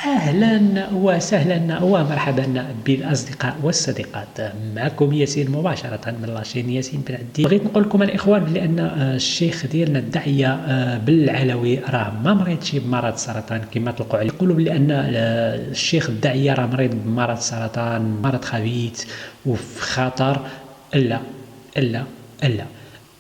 أهلا وسهلا ومرحبا بالأصدقاء والصديقات. معكم ياسين مباشرة من لاشين ياسين بن عدي. بغيت نقول لكم الإخوان بأن الشيخ ديالنا الداعية بالعلوي راه ما مريضش بمرض السرطان كما تلقوا عليه. يقولوا بأن الشيخ الداعية راه مريض بمرض السرطان، مرض خبيث وفي خطر. لا لا لا،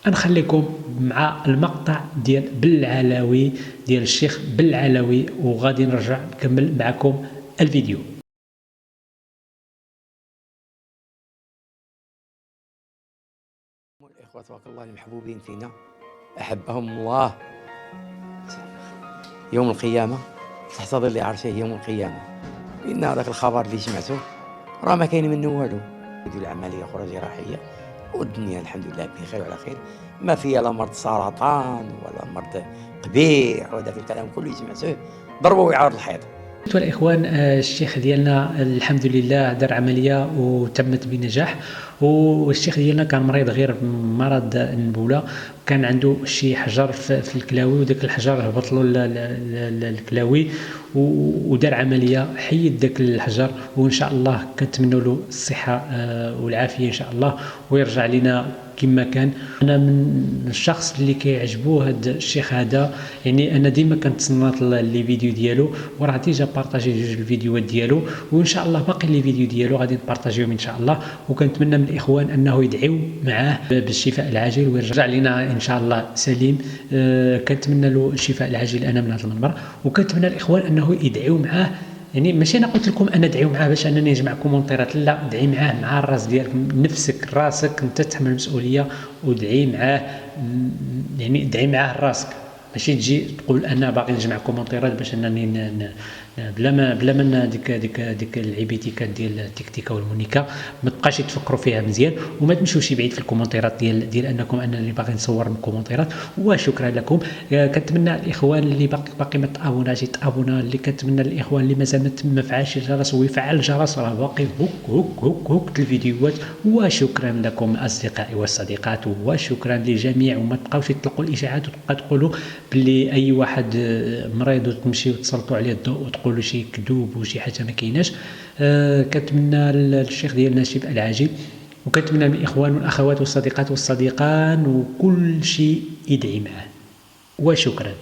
نخليكم مع المقطع ديال بالعلوي ديال الشيخ بالعلوي وغادي نرجع نكمل معكم الفيديو. الإخوة تبارك الله المحبوبين فينا أحبهم الله يوم القيامة تحت ظل عرشه يوم القيامة. إن هذاك الخبر اللي سمعته راه ما كاين منه والو. يدير العملية أخرى جراحية والدنيا الحمد لله بخير وعلى خير، ما فيها لا مرض سرطان ولا مرض قبيح وهذاك الكلام كله سمعته ضربه ويعارض الحيط. الإخوان الشيخ ديالنا الحمد لله دار عملية وتمت بنجاح، والشيخ ديالنا كان مريض غير مرض النبولة، كان عنده شي حجر في الكلاوي وداك الحجر هبط له الكلاوي ودار عملية حيد داك الحجر، وإن شاء الله كنتمنوا له الصحة والعافية إن شاء الله ويرجع لنا كما كان. انا من الشخص اللي كيعجبوه هذا الشيخ هذا، يعني انا ديما كنتصنت لي فيديو ديالو وراه ديجا بارطاجي جوج الفيديوهات ديالو، وان شاء الله باقي لي فيديو ديالو غادي نبارطاجيهم ان شاء الله. وكنتمنى من الاخوان انه يدعيو معاه بالشفاء العاجل ويرجع لنا ان شاء الله سليم. كنتمنى له الشفاء العاجل انا من هذا المنبر، وكنتمنى الاخوان انه يدعيو معاه. يعني ماشي انا قلت لكم انا ادعيو معاه باش انني نجمع كومونتيرات، لا، ادعي معاه مع الراس ديالك، نفسك راسك انت تحمل المسؤوليه ودعي معاه. يعني ادعي معاه راسك، ماشي تجي تقول انا باغي نجمع كومونتيرات باش انني بلا ما ديك العبيتيكات ديال التكتيكه والمونيكا ما تبقاش تفكروا فيها مزيان، وما تمشوش بعيد في الكومونتيرات ديال انكم انني باغي نصور من الكومونتيرات. وشكرا لكم. كنتمنى الاخوان اللي باقي ما تابوناش يتابونا، اللي كنتمنى الاخوان اللي مازال ما فعلش الجرس ويفعل الجرس راه باقي هوك الفيديوهات. وشكرا لكم اصدقائي والصديقات، وشكرا للجميع. وما تبقاوش تطلقوا الاشاعات وتبقى تقولوا باللي اي واحد مريض وتمشي وتسلطوا عليه الضوء وتقولوا شي كذوب وشي حاجه ما كايناش. كنتمنى للشيخ ديالنا الشفاء العاجل، وكنتمنى من الاخوان والاخوات والصديقات والصديقان وكل شيء يدعي معه. وشكرا.